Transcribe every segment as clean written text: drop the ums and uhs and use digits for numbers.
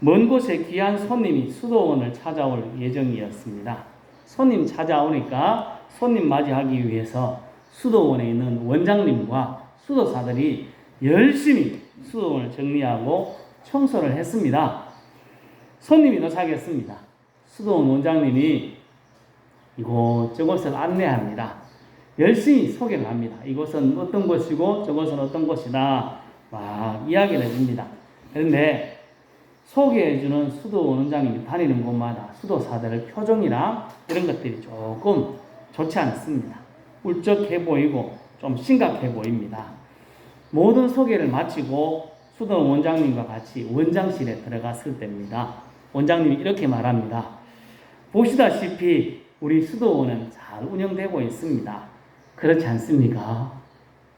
먼 곳에 귀한 손님이 수도원을 찾아올 예정이었습니다. 손님 찾아오니까 손님 맞이하기 위해서 수도원에 있는 원장님과 수도사들이 열심히 수도원을 정리하고 청소를 했습니다. 손님이 도착했습니다. 수도원 원장님이 이곳저곳을 안내합니다. 열심히 소개를 합니다. 이곳은 어떤 곳이고 저곳은 어떤 곳이다. 막 이야기를 해줍니다. 그런데 소개해주는 수도 원장님이 다니는 곳마다 수도사들의 표정이나 이런 것들이 조금 좋지 않습니다. 울적해 보이고 좀 심각해 보입니다. 모든 소개를 마치고 수도 원장님과 같이 원장실에 들어갔을 때입니다. 원장님이 이렇게 말합니다. 보시다시피 우리 수도원은 잘 운영되고 있습니다. 그렇지 않습니까?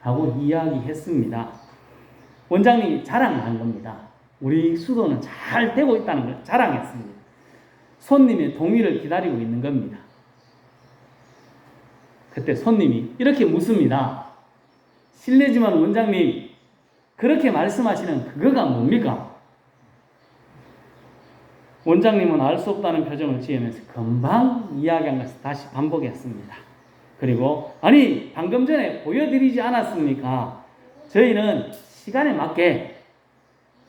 라고 이야기했습니다. 원장님이 자랑한 겁니다. 우리 수도는 잘 되고 있다는 걸 자랑했습니다. 손님의 동의를 기다리고 있는 겁니다. 그때 손님이 이렇게 묻습니다. 실례지만 원장님, 그렇게 말씀하시는 그거가 뭡니까? 원장님은 알 수 없다는 표정을 지으면서 금방 이야기한 것을 다시 반복했습니다. 그리고 아니 방금 전에 보여드리지 않았습니까? 저희는 시간에 맞게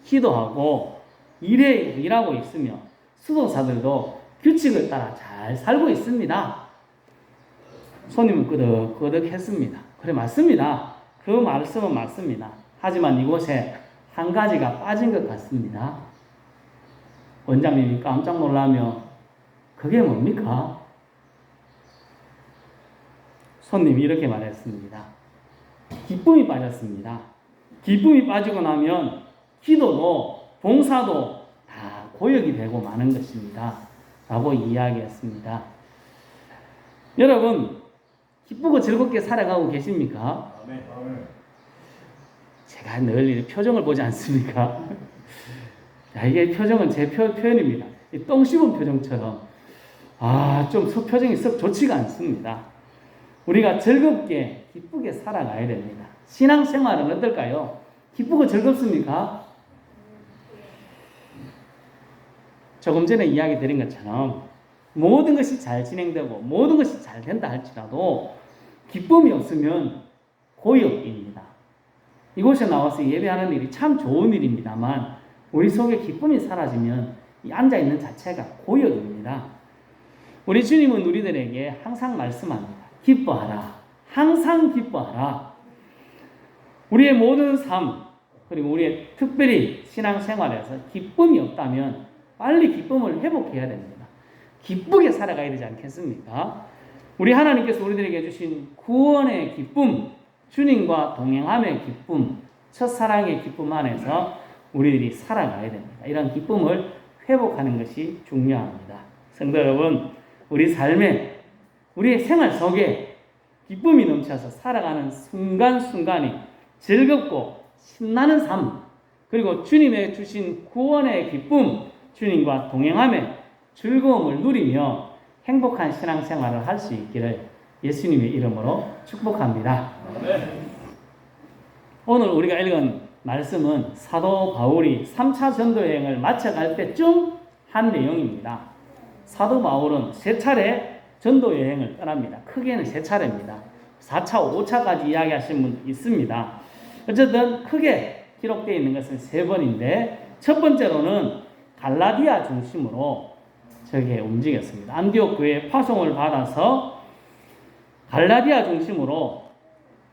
기도하고 일하고 있으며 수도사들도 규칙을 따라 잘 살고 있습니다. 손님은 끄덕끄덕 했습니다. 그래 맞습니다. 그 말씀은 맞습니다. 하지만 이곳에 한 가지가 빠진 것 같습니다. 원장님이 깜짝 놀라며 그게 뭡니까? 손님이 이렇게 말했습니다. 기쁨이 빠졌습니다. 기쁨이 빠지고 나면 기도도 봉사도 다 고역이 되고 마는 것입니다. 라고 이야기했습니다. 여러분 기쁘고 즐겁게 살아가고 계십니까? 아멘. 제가 늘 이렇게 표정을 보지 않습니까? 야, 이게 표정은 제 표현입니다. 이 똥 씹은 표정처럼 좀 표정이 썩 좋지가 않습니다. 우리가 즐겁게 기쁘게 살아가야 됩니다. 신앙생활은 어떨까요? 기쁘고 즐겁습니까? 조금 전에 이야기 드린 것처럼 모든 것이 잘 진행되고 모든 것이 잘 된다 할지라도 기쁨이 없으면 고역입니다. 이곳에 나와서 예배하는 일이 참 좋은 일입니다만 우리 속에 기쁨이 사라지면 이 앉아있는 자체가 고역입니다. 우리 주님은 우리들에게 항상 말씀합니다. 기뻐하라. 항상 기뻐하라. 우리의 모든 삶 그리고 우리의 특별히 신앙생활에서 기쁨이 없다면 빨리 기쁨을 회복해야 됩니다. 기쁘게 살아가야 되지 않겠습니까? 우리 하나님께서 우리들에게 주신 구원의 기쁨, 주님과 동행함의 기쁨, 첫사랑의 기쁨 안에서 우리들이 살아가야 됩니다. 이런 기쁨을 회복하는 것이 중요합니다. 성도 여러분, 우리 삶에, 우리의 생활 속에 기쁨이 넘쳐서 살아가는 순간순간이 즐겁고 신나는 삶, 그리고 주님의 주신 구원의 기쁨, 주님과 동행함의 즐거움을 누리며 행복한 신앙생활을 할 수 있기를 예수님의 이름으로 축복합니다. 오늘 우리가 읽은 말씀은 사도 바울이 3차 전도여행을 마쳐갈 때쯤 한 내용입니다. 사도 바울은 3차례 전도여행을 떠납니다. 크게는 3차례입니다. 4차, 5차까지 이야기하신 분도 있습니다. 어쨌든 크게 기록되어 있는 것은 3번인데 첫 번째로는 갈라디아 중심으로 저게 움직였습니다. 안디옥 교회에 파송을 받아서 갈라디아 중심으로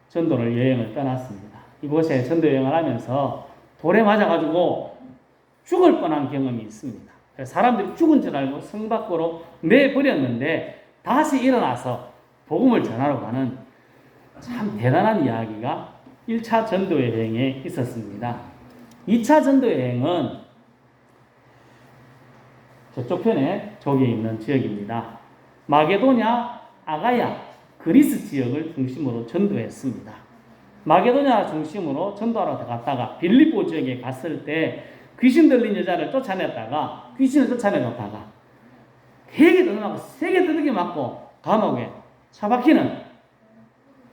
전도를 여행을 떠났습니다. 이곳에 전도 여행을 하면서 돌에 맞아가지고 죽을 뻔한 경험이 있습니다. 사람들이 죽은 줄 알고 성 밖으로 내버렸는데 다시 일어나서 복음을 전하러 가는 참 대단한 이야기가 1차 전도 여행에 있었습니다. 2차 전도 여행은 저쪽 편에 저기에 있는 지역입니다. 마게도냐, 아가야, 그리스 지역을 중심으로 전도했습니다. 마게도냐 중심으로 전도하러 갔다가 빌립보 지역에 갔을 때 귀신 들린 여자를 쫓아냈다가 귀신을 쫓아내다가 되게 떠나고 세게 두들겨 맞고 감옥에 처박히는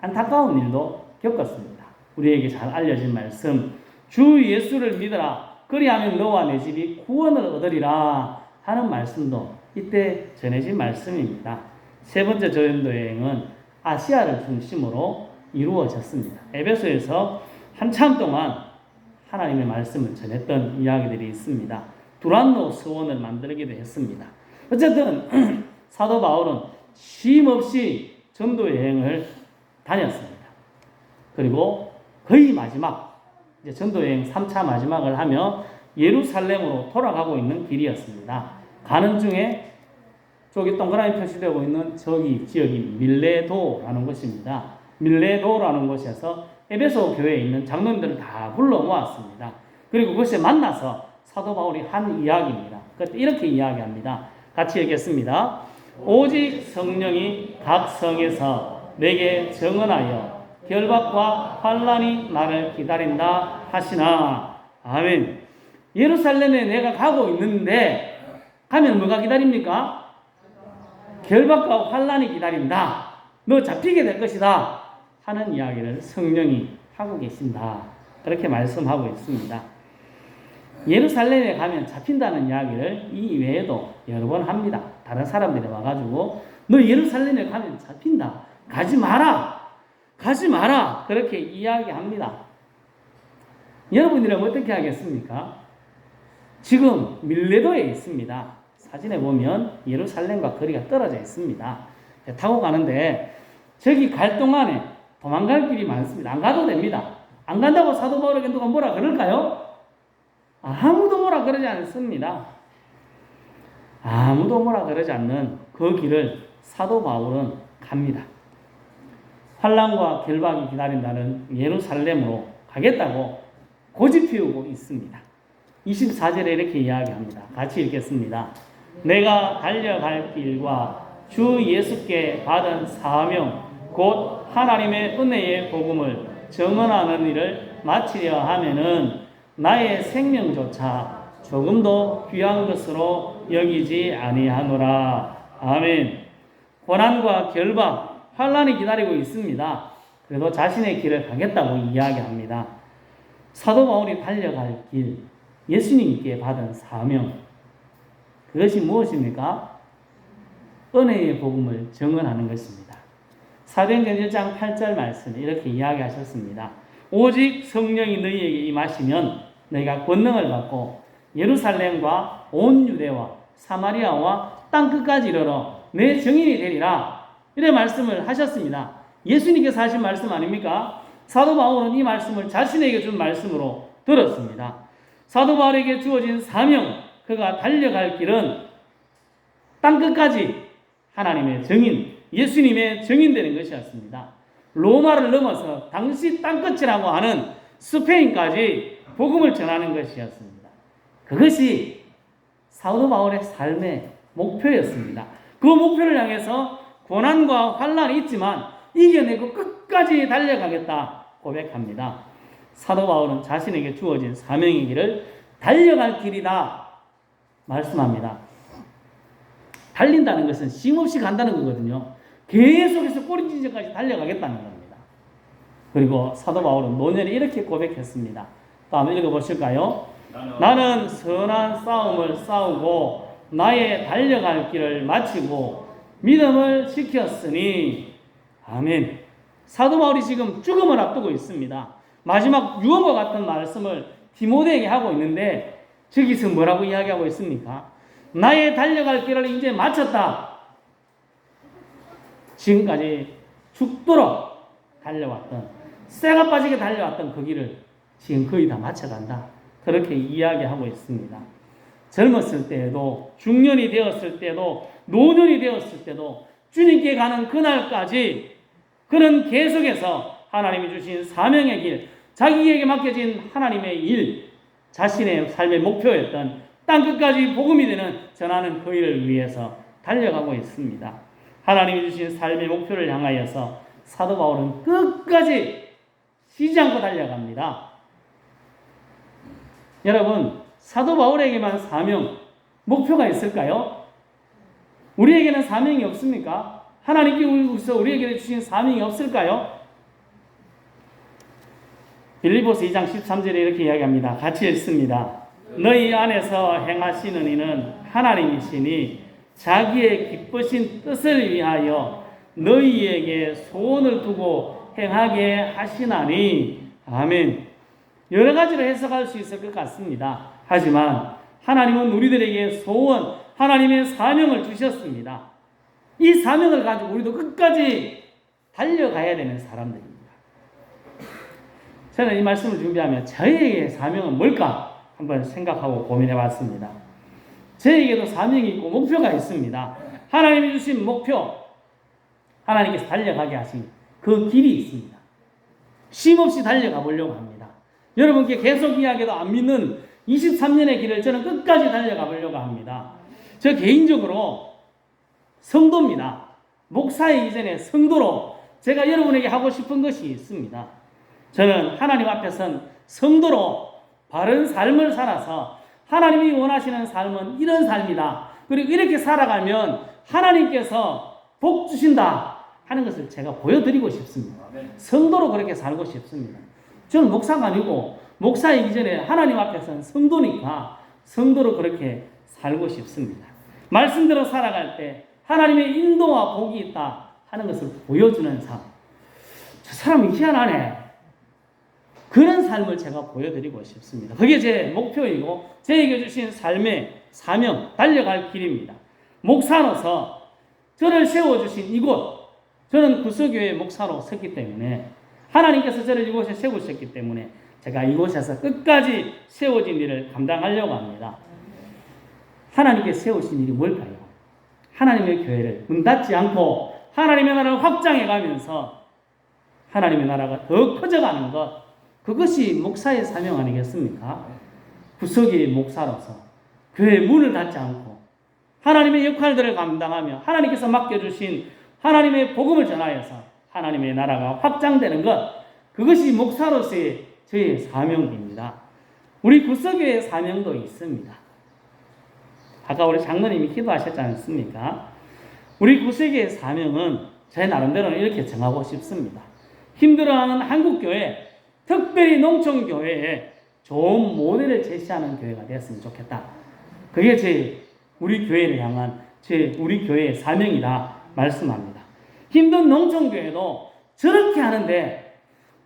안타까운 일도 겪었습니다. 우리에게 잘 알려진 말씀 주 예수를 믿으라 그리하면 너와 내 집이 구원을 얻으리라 하는 말씀도 이때 전해진 말씀입니다. 세 번째 전도 여행은 아시아를 중심으로 이루어졌습니다. 에베소에서 한참 동안 하나님의 말씀을 전했던 이야기들이 있습니다. 두란노 서원을 만들기도 했습니다. 어쨌든 사도 바울은 쉼 없이 전도 여행을 다녔습니다. 그리고 거의 마지막 이제 전도 여행 3차 마지막을 하며 예루살렘으로 돌아가고 있는 길이었습니다. 가는 중에 저기 동그라미 표시되고 있는 저기 지역이 밀레도라는 곳입니다. 밀레도라는 곳에서 에베소 교회에 있는 장로님들을 다 불러 모았습니다. 그리고 그것에 만나서 사도 바울이 한 이야기입니다. 그때 이렇게 이야기합니다. 같이 읽겠습니다. 오직 성령이 각 성에서 내게 정언하여 결박과 환난이 나를 기다린다 하시나. 아멘. 예루살렘에 내가 가고 있는데 가면 뭐가 기다립니까? 결박과 환난이 기다린다. 너 잡히게 될 것이다 하는 이야기를 성령이 하고 계신다. 그렇게 말씀하고 있습니다. 예루살렘에 가면 잡힌다는 이야기를 이 외에도 여러 번 합니다. 다른 사람들이 와가지고 너 예루살렘에 가면 잡힌다. 가지 마라. 가지 마라. 그렇게 이야기합니다. 여러분들은 어떻게 하겠습니까? 지금 밀레도에 있습니다. 사진에 보면 예루살렘과 거리가 떨어져 있습니다. 타고 가는데 저기 갈 동안에 도망갈 길이 많습니다. 안 가도 됩니다. 안 간다고 사도 바울에게 누가 뭐라 그럴까요? 아무도 뭐라 그러지 않습니다. 아무도 뭐라 그러지 않는 그 길을 사도 바울은 갑니다. 환난과 결박이 기다린다는 예루살렘으로 가겠다고 고집 피우고 있습니다. 24절에 이렇게 이야기합니다. 같이 읽겠습니다. 내가 달려갈 길과 주 예수께 받은 사명 곧 하나님의 은혜의 복음을 증언하는 일을 마치려 하면은 나의 생명조차 조금도 귀한 것으로 여기지 아니하노라. 아멘. 고난과 결박, 환난이 기다리고 있습니다. 그래도 자신의 길을 가겠다고 이야기합니다. 사도 바울이 달려갈 길, 예수님께 받은 사명, 그것이 무엇입니까? 은혜의 복음을 증언하는 것입니다. 사도행전 1장 8절 말씀에 이렇게 이야기하셨습니다. 오직 성령이 너희에게 임하시면 너희가 권능을 받고 예루살렘과 온 유대와 사마리아와 땅끝까지 이르러 내 증인이 되리라. 이런 말씀을 하셨습니다. 예수님께서 하신 말씀 아닙니까? 사도 바울은 이 말씀을 자신에게 준 말씀으로 들었습니다. 사도 바울에게 주어진 사명, 그가 달려갈 길은 땅끝까지 하나님의 증인, 예수님의 증인되는 것이었습니다. 로마를 넘어서 당시 땅끝이라고 하는 스페인까지 복음을 전하는 것이었습니다. 그것이 사도 바울의 삶의 목표였습니다. 그 목표를 향해서 고난과 환난이 있지만 이겨내고 끝까지 달려가겠다 고백합니다. 사도 바울은 자신에게 주어진 사명의 길을 달려갈 길이다 말씀합니다. 달린다는 것은 쉼없이 간다는 거거든요. 계속해서 꼬리찢기까지 달려가겠다는 겁니다. 그리고 사도 바울은 노년에 이렇게 고백했습니다. 다음 읽어보실까요? 나는 선한 싸움을 싸우고 나의 달려갈 길을 마치고 믿음을 지켰으니. 아멘. 사도 바울이 지금 죽음을 앞두고 있습니다. 마지막 유언과 같은 말씀을 디모데에게 하고 있는데 저기서 뭐라고 이야기하고 있습니까? 나의 달려갈 길을 이제 마쳤다. 지금까지 죽도록 달려왔던, 쇠가 빠지게 달려왔던 그 길을 지금 거의 다 마쳐간다. 그렇게 이야기하고 있습니다. 젊었을 때에도, 중년이 되었을 때도, 노년이 되었을 때도 주님께 가는 그날까지 그는 계속해서 하나님이 주신 사명의 길, 자기에게 맡겨진 하나님의 일, 자신의 삶의 목표였던 땅끝까지 복음이 되는 전하는 그 일을 위해서 달려가고 있습니다. 하나님이 주신 삶의 목표를 향하여서 사도 바울은 끝까지 쉬지 않고 달려갑니다. 여러분, 사도 바울에게만 사명, 목표가 있을까요? 우리에게는 사명이 없습니까? 하나님께서 우리에게 주신 사명이 없을까요? 빌립보서 2장 13절에 이렇게 이야기합니다. 같이 읽습니다. 너희 안에서 행하시는 이는 하나님이시니 자기의 기쁘신 뜻을 위하여 너희에게 소원을 두고 행하게 하시나니. 아멘. 여러 가지로 해석할 수 있을 것 같습니다. 하지만 하나님은 우리들에게 소원, 하나님의 사명을 주셨습니다. 이 사명을 가지고 우리도 끝까지 달려가야 되는 사람들입니다. 저는 이 말씀을 준비하며 저에게 사명은 뭘까 한번 생각하고 고민해 봤습니다. 저에게도 사명이 있고 목표가 있습니다. 하나님이 주신 목표, 하나님께서 달려가게 하신 그 길이 있습니다. 쉼없이 달려가 보려고 합니다. 여러분께 계속 이야기도 안 믿는 23년의 길을 저는 끝까지 달려가 보려고 합니다. 저 개인적으로 성도입니다. 목사이기 전에 성도로 제가 여러분에게 하고 싶은 것이 있습니다. 저는 하나님 앞에선 성도로 바른 삶을 살아서 하나님이 원하시는 삶은 이런 삶이다. 그리고 이렇게 살아가면 하나님께서 복 주신다 하는 것을 제가 보여드리고 싶습니다. 성도로 그렇게 살고 싶습니다. 저는 목사가 아니고 목사이기 전에 하나님 앞에서는 성도니까 성도로 그렇게 살고 싶습니다. 말씀대로 살아갈 때 하나님의 인도와 복이 있다 하는 것을 보여주는 삶. 저 사람이 희한하네. 그런 삶을 제가 보여드리고 싶습니다. 그게 제 목표이고 저에게 주신 삶의 사명, 달려갈 길입니다. 목사로서 저를 세워주신 이곳, 저는 구서교회 목사로 섰기 때문에 하나님께서 저를 이곳에 세우셨기 때문에 제가 이곳에서 끝까지 세워진 일을 감당하려고 합니다. 하나님께서 세우신 일이 뭘까요? 하나님의 교회를 문 닫지 않고 하나님의 나라를 확장해 가면서 하나님의 나라가 더 커져가는 것, 그것이 목사의 사명 아니겠습니까? 구석의 목사로서 교회 문을 닫지 않고 하나님의 역할들을 감당하며 하나님께서 맡겨주신 하나님의 복음을 전하여서 하나님의 나라가 확장되는 것, 그것이 목사로서의 저의 사명입니다. 우리 구석교회의 사명도 있습니다. 아까 우리 장로님이 기도하셨지 않습니까? 우리 구석교회의 사명은 제 나름대로는 이렇게 정하고 싶습니다. 힘들어하는 한국교회, 특별히 농촌교회에 좋은 모델을 제시하는 교회가 되었으면 좋겠다. 그게 우리 교회를 향한 우리 교회의 사명이다 말씀합니다. 힘든 농촌교회도 저렇게 하는데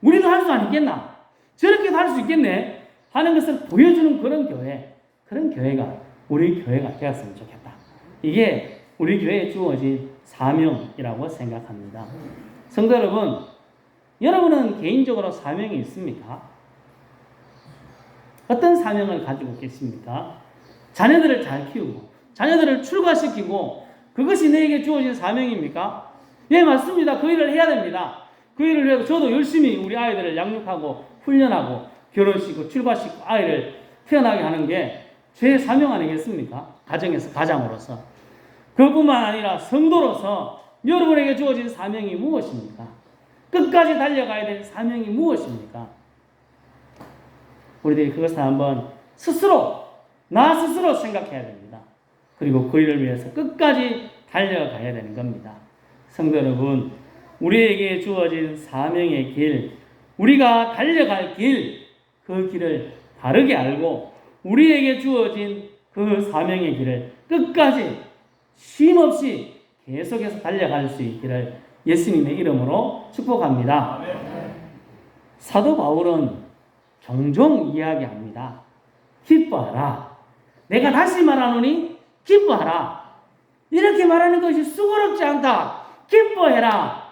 우리도 할 수 아니겠나? 저렇게도 할 수 있겠네? 하는 것을 보여주는 그런 교회가 우리 교회가 되었으면 좋겠다. 이게 우리 교회에 주어진 사명이라고 생각합니다. 성도 여러분, 여러분은 개인적으로 사명이 있습니까? 어떤 사명을 가지고 계십니까? 자녀들을 잘 키우고 자녀들을 출가시키고 그것이 내게 주어진 사명입니까? 예, 맞습니다. 그 일을 해야 됩니다. 그 일을 위해서 저도 열심히 우리 아이들을 양육하고 훈련하고 결혼시키고 출가시키고 아이를 태어나게 하는 게 제 사명 아니겠습니까? 가장으로서. 그뿐만 아니라 성도로서 여러분에게 주어진 사명이 무엇입니까? 끝까지 달려가야 될 사명이 무엇입니까? 우리들이 그것을 한번 나 스스로 생각해야 됩니다. 그리고 그 일을 위해서 끝까지 달려가야 되는 겁니다. 성도 여러분, 우리에게 주어진 사명의 길, 우리가 달려갈 길, 그 길을 바르게 알고 우리에게 주어진 그 사명의 길을 끝까지 쉼없이 계속해서 달려갈 수 있기를 예수님의 이름으로 축복합니다. 사도 바울은 종종 이야기합니다. 기뻐하라. 내가 다시 말하노니 기뻐하라. 이렇게 말하는 것이 수고롭지 않다. 기뻐해라.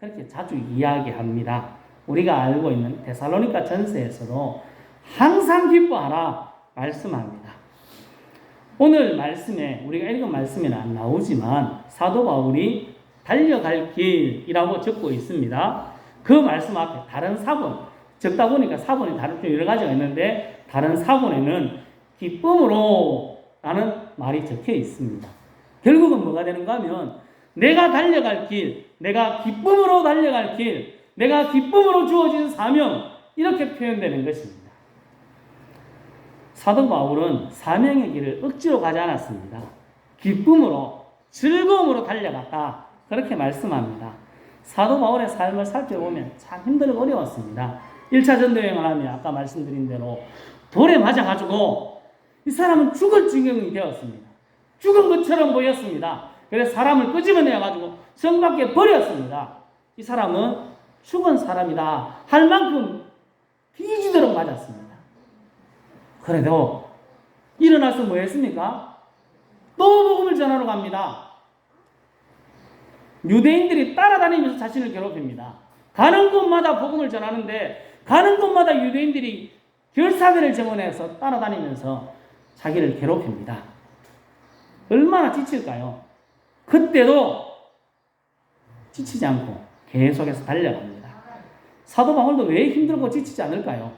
그렇게 자주 이야기합니다. 우리가 알고 있는 데살로니가 전서에서도 항상 기뻐하라 말씀합니다. 오늘 말씀에, 우리가 읽은 말씀에는 안 나오지만 사도 바울이 달려갈 길이라고 적고 있습니다. 그 말씀 앞에 다른 사본, 적다 보니까 사본이 다른 여러 가지가 있는데 다른 사본에는 기쁨으로 라는 말이 적혀 있습니다. 결국은 뭐가 되는가 하면 내가 달려갈 길, 내가 기쁨으로 달려갈 길, 내가 기쁨으로 주어진 사명, 이렇게 표현되는 것입니다. 사도 바울은 사명의 길을 억지로 가지 않았습니다. 기쁨으로, 즐거움으로 달려갔다. 그렇게 말씀합니다. 사도 바울의 삶을 살펴보면 참 힘들고 어려웠습니다. 1차 전도여행을 하며 아까 말씀드린 대로 돌에 맞아가지고 이 사람은 죽을 지경이 되었습니다. 죽은 것처럼 보였습니다. 그래서 사람을 끄집어내가지고 성 밖에 버렸습니다. 이 사람은 죽은 사람이다 할 만큼 뒤지도록 맞았습니다. 그래도 일어나서 뭐 했습니까? 또 복음을 전하러 갑니다. 유대인들이 따라다니면서 자신을 괴롭힙니다. 가는 곳마다 복음을 전하는데 가는 곳마다 유대인들이 결사대를 정원해서 따라다니면서 자기를 괴롭힙니다. 얼마나 지칠까요? 그때도 지치지 않고 계속해서 달려갑니다. 사도 바울도 왜 힘들고 지치지 않을까요?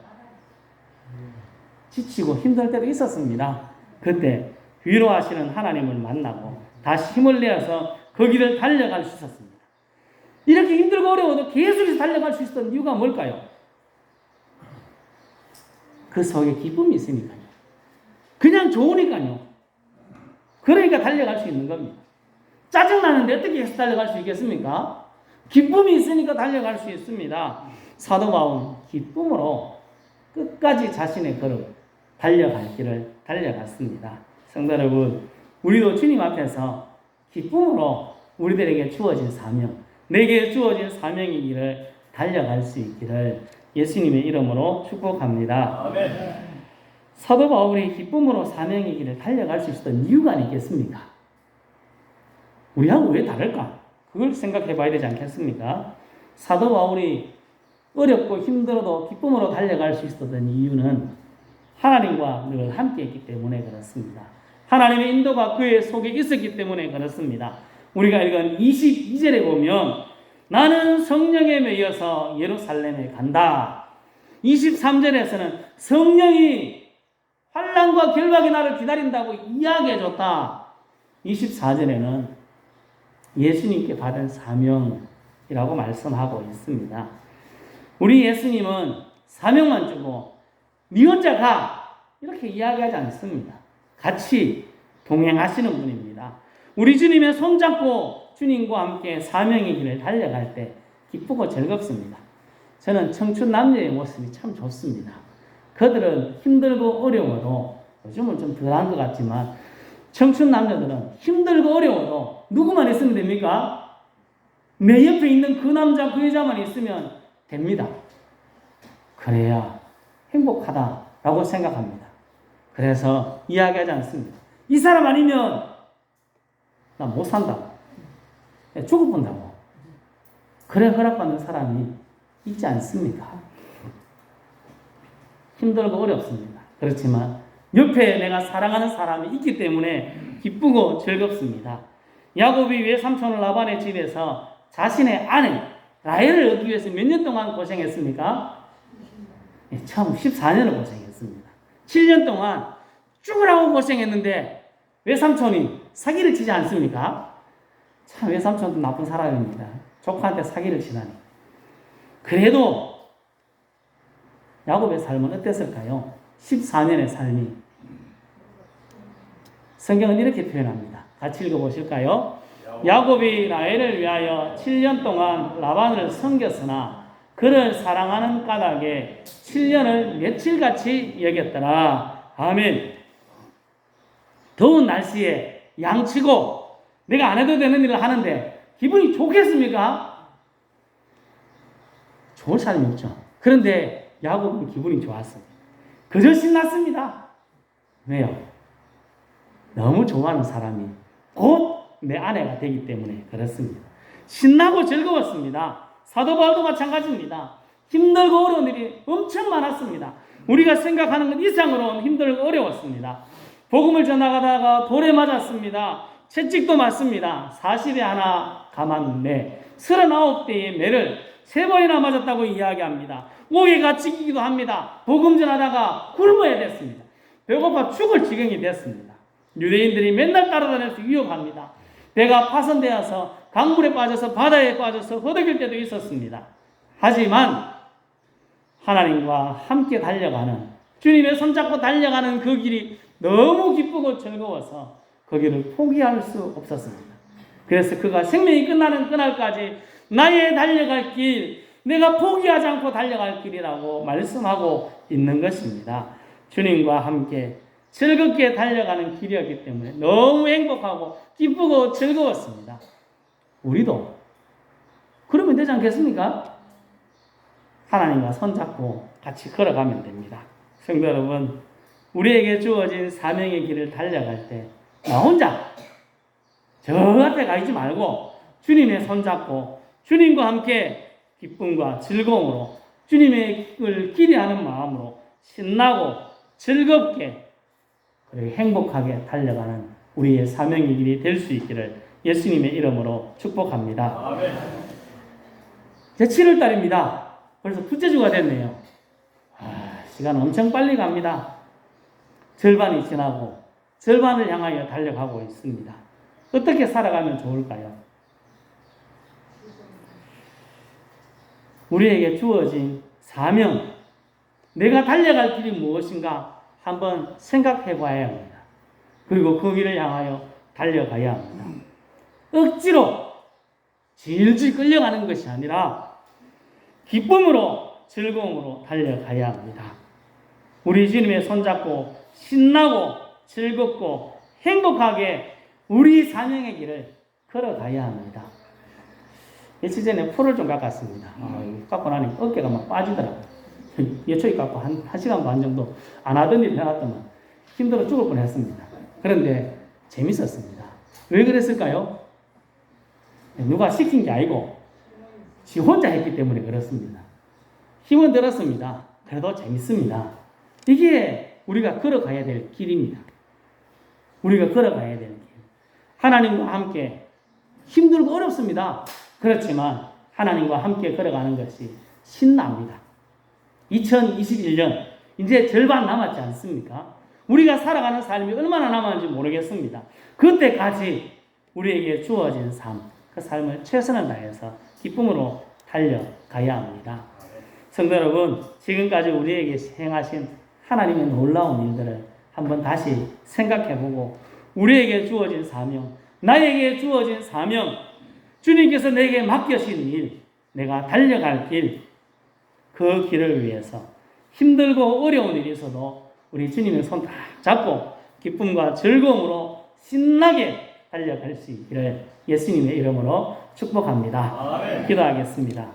지치고 힘들 때도 있었습니다. 그때 위로하시는 하나님을 만나고 다시 힘을 내어서 그 길을 달려갈 수 있었습니다. 이렇게 힘들고 어려워도 계속해서 달려갈 수 있었던 이유가 뭘까요? 그 속에 기쁨이 있으니까요. 그냥 좋으니까요. 그러니까 달려갈 수 있는 겁니다. 짜증나는데 어떻게 해서 달려갈 수 있겠습니까? 기쁨이 있으니까 달려갈 수 있습니다. 사도 바울은 기쁨으로 끝까지 자신의 걸음 달려갈 길을 달려갔습니다. 성도 여러분, 우리도 주님 앞에서 기쁨으로 우리들에게 주어진 사명, 내게 주어진 사명의 길을 달려갈 수 있기를 예수님의 이름으로 축복합니다. 아멘. 사도 바울이 기쁨으로 사명의 길을 달려갈 수 있었던 이유가 아니겠습니까? 우리하고 왜 다를까? 그걸 생각해 봐야 되지 않겠습니까? 사도 바울이 어렵고 힘들어도 기쁨으로 달려갈 수 있었던 이유는 하나님과 늘 함께 했기 때문에 그렇습니다. 하나님의 인도가 그의 속에 있었기 때문에 그렇습니다. 우리가 읽은 22절에 보면 나는 성령에 매여서 예루살렘에 간다. 23절에서는 성령이 환난과 결박이 나를 기다린다고 이야기해줬다. 24절에는 예수님께 받은 사명이라고 말씀하고 있습니다. 우리 예수님은 사명만 주고 네 혼자 가 이렇게 이야기하지 않습니다. 같이 동행하시는 분입니다. 우리 주님의 손잡고 주님과 함께 사명의 길을 달려갈 때 기쁘고 즐겁습니다. 저는 청춘 남녀의 모습이 참 좋습니다. 그들은 힘들고 어려워도 요즘은 좀 덜한 것 같지만 청춘 남녀들은 힘들고 어려워도 누구만 있으면 됩니까? 내 옆에 있는 그 남자 그 여자만 있으면 됩니다. 그래야 행복하다라고 생각합니다. 그래서 이야기하지 않습니다. 이 사람 아니면 나 못 산다. 죽어본다고. 그래 허락받는 사람이 있지 않습니까? 힘들고 어렵습니다. 그렇지만 옆에 내가 사랑하는 사람이 있기 때문에 기쁘고 즐겁습니다. 야곱이 외삼촌 라반의 집에서 자신의 아내 라헬을 얻기 위해서 몇 년 동안 고생했습니까? 처음 14년을 고생했습니다. 7년 동안 죽으라고 고생했는데 외삼촌이 사기를 치지 않습니까? 참 외삼촌도 나쁜 사람입니다. 조카한테 사기를 치다니. 그래도 야곱의 삶은 어땠을까요? 14년의 삶이. 성경은 이렇게 표현합니다. 같이 읽어보실까요? 야곱이 라헬을 위하여 7년 동안 라반을 섬겼으나 그를 사랑하는 까닭에 7년을 며칠같이 여겼더라. 아멘. 더운 날씨에 양치고 내가 안 해도 되는 일을 하는데 기분이 좋겠습니까? 좋을 사람이 없죠. 그런데 야곱은 기분이 좋았어요. 그저 신났습니다. 왜요? 너무 좋아하는 사람이 곧 내 아내가 되기 때문에 그렇습니다. 신나고 즐거웠습니다. 사도 바울도 마찬가지입니다. 힘들고 어려운 일이 엄청 많았습니다. 우리가 생각하는 것 이상으로 힘들고 어려웠습니다. 복음을 전하다가 돌에 맞았습니다. 채찍도 맞습니다. 40에 하나 감았는데 39대의 매를 3번이나 맞았다고 이야기합니다. 옥에 갇히기도 합니다. 복음 전하다가 굶어야 됐습니다. 배고파 죽을 지경이 됐습니다. 유대인들이 맨날 따라다녀서 위협합니다. 배가 파손되어서 강물에 빠져서 바다에 빠져서 허덕일 때도 있었습니다. 하지만 하나님과 함께 달려가는 주님의 손잡고 달려가는 그 길이 너무 기쁘고 즐거워서 그 길을 포기할 수 없었습니다. 그래서 그가 생명이 끝나는 그날까지 나의 달려갈 길, 내가 포기하지 않고 달려갈 길이라고 말씀하고 있는 것입니다. 주님과 함께 즐겁게 달려가는 길이었기 때문에 너무 행복하고 기쁘고 즐거웠습니다. 우리도 그러면 되지 않겠습니까? 하나님과 손잡고 같이 걸어가면 됩니다. 성도 여러분, 우리에게 주어진 사명의 길을 달려갈 때 나 혼자 저 앞에 가 있지 말고 주님의 손잡고 주님과 함께 기쁨과 즐거움으로 주님의 기대하는 마음으로 신나고 즐겁게 그리고 행복하게 달려가는 우리의 사명의 길이 될 수 있기를 예수님의 이름으로 축복합니다. 아멘. 이제 7월달입니다. 벌써 둘째 주가 됐네요. 시간 엄청 빨리 갑니다. 절반이 지나고 절반을 향하여 달려가고 있습니다. 어떻게 살아가면 좋을까요? 우리에게 주어진 사명, 내가 달려갈 길이 무엇인가 한번 생각해 봐야 합니다. 그리고 그 길을 향하여 달려가야 합니다. 억지로 질질 끌려가는 것이 아니라 기쁨으로 즐거움으로 달려가야 합니다. 우리 주님의 손잡고 신나고 즐겁고 행복하게 우리 사명의 길을 걸어가야 합니다. 며칠 전에 풀을 좀 깎았습니다. 깎고 나니 어깨가 막 빠지더라고요. 예초에 깎고 한 시간 반 정도 안 하던 일 해놨더만 힘들어 죽을 뻔했습니다. 그런데 재밌었습니다. 왜 그랬을까요? 누가 시킨 게 아니고 지 혼자 했기 때문에 그렇습니다. 힘은 들었습니다. 그래도 재밌습니다. 이게 우리가 걸어가야 될 길입니다. 우리가 걸어가야 될 길. 하나님과 함께 힘들고 어렵습니다. 그렇지만 하나님과 함께 걸어가는 것이 신납니다. 2021년 이제 절반 남았지 않습니까? 우리가 살아가는 삶이 얼마나 남았는지 모르겠습니다. 그때까지 우리에게 주어진 삶, 그 삶을 최선을 다해서 기쁨으로 달려가야 합니다. 성도 여러분, 지금까지 우리에게 행하신 하나님의 놀라운 일들을 한번 다시 생각해보고 우리에게 주어진 사명, 나에게 주어진 사명, 주님께서 내게 맡겨신 일, 내가 달려갈 길, 그 길을 위해서 힘들고 어려운 일이 있어도 우리 주님의 손 딱 잡고 기쁨과 즐거움으로 신나게 달려갈 수 있기를 예수님의 이름으로 축복합니다. 기도하겠습니다.